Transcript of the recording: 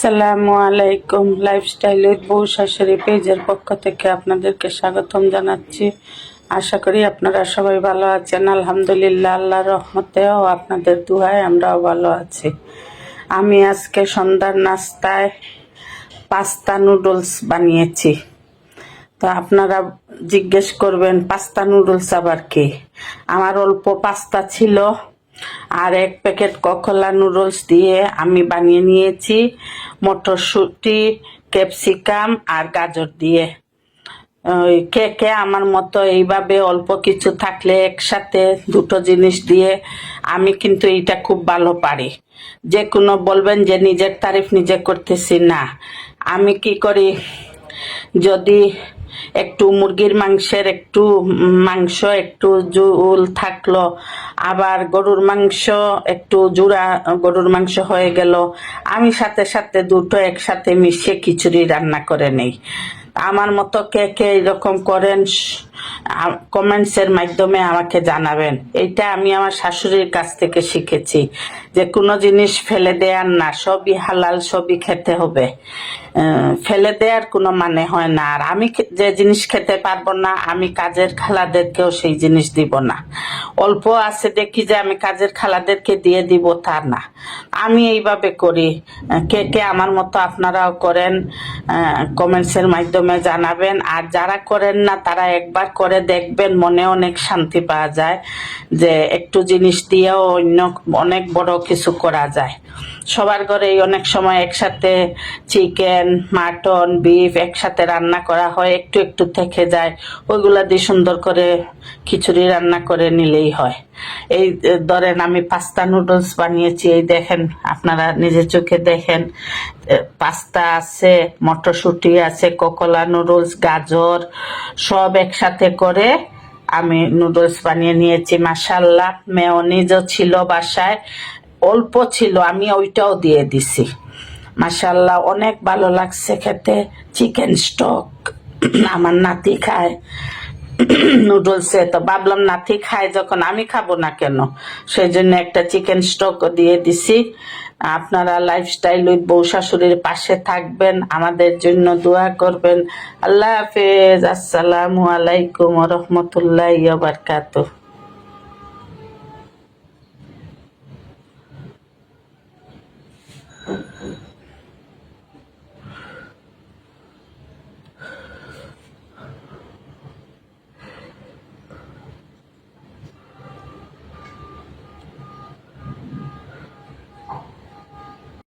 আসসালামু আলাইকুম। Lifestyle with বউ শাশুড়ি পেজের পক্ষ থেকে আপনাদেরকে স্বাগতম জানাচ্ছি। আশা করি আপনারা সবাই ভালো আছেন। আলহামদুলিল্লাহ, আল্লাহর রহমতেও আপনাদের দুয়ায় আমরাও ভালো আছি। আমি আজকে সন্ধ্যার নাস্তায় পাস্তা নুডলস বানিয়েছি। তো আপনারা জিজ্ঞেস করবেন পাস্তা নুডলস আবার কি। আমার অল্প পাস্তা ছিল আর 1 প্যাকেট ককলা নুডলস দিয়ে আমি বানিয়ে নিয়েছি মটরশুঁটি, ক্যাপসিকাম আর গাজর দিয়ে। ওই কে কে আমার মতো এইভাবে অল্প কিছু থাকলে একসাথে দুটো জিনিস দিয়ে, আমি কিন্তু এইটা খুব ভালো পারি। যে কোনো বলবেন যে নিজের তারিফ নিজে করতেছি না, আমি কি করি, যদি একটু মুরগির মাংসের মাংস একটু ঝোল থাকলো, আবার গরুর মাংস একটু জুড়া গরুর মাংস হয়ে গেল, আমি সাথে সাথে দুটো একসাথে মিশিয়ে খিচুড়ি রান্না করে নেই। আমার মতো কে কে এরকম করেন কমেন্টসের মাধ্যমে আমাকে জানাবেন। এইটা আমি আমার শাশুড়ির কাছ থেকে শিখেছি, যে কোনো জিনিস ফেলে দেয়ার না, সবই হালাল, সবই খেতে হবে। ফেলে দেওয়ার কোনো মানে হয় না। আর আমি যে জিনিস খেতে পারবো না, আমি কাজের খালাদেরকেও সেই জিনিস দিব না। অল্প আছে দেখি যে আমি কাজের খালাদেরকে দিয়ে দিব, তা না, আমি এইভাবে করি। কে কে আমার মতো আপনারাও করেন কমেন্টসের মাধ্যমে জানাবেন। আর যারা করেন না তারা একবার করে দেখবেন, মনে অনেক শান্তি পাওয়া যায়, যে একটু জিনিস দিয়েও অন্য অনেক বড় কিছু করা যায়। সবার ঘরেই অনেক সময় একসাথে চিকেন, মাটন, বিফ একসাথে রান্না করা হয়, একটু একটু থেকে যায়, ওইগুলা দিয়ে সুন্দর করে খিচুড়ি রান্না করে নিলেই হয়। এই ধরেন আমি পাস্তা নুডলস বানিয়েছি, এই দেখেন, আপনারা নিজের চোখে দেখেন, পাস্তা আছে, মটরশুঁটি আছে, ককলা নুডলস, গাজর সব একসাথে করে আমি নুডলস বানিয়ে নিয়েছি। মাশাআল্লাহ, মেয়োনিজও ছিল বাসায়, অল্প ছিল, আমি ওইটাও দিয়ে দিছি। মাশাআল্লাহ, অনেক ভালো লাগছে খেতে। চিকেন স্টক আমার নাতি খায় নুডলসে, তো ভাবলাম নাতি খায় যখন আমি খাবো না কেন, সেই জন্য একটা চিকেন স্টক দিয়ে দিছি। আপনারা লাইফস্টাইল উইথ বউ শাশুড়ির পাশে থাকবেন, আমাদের জন্য দোয়া করবেন। আল্লাহ হাফেজ। আসসালামু আলাইকুম ওয়া রাহমাতুল্লাহি ওয়া বারাকাতুহু।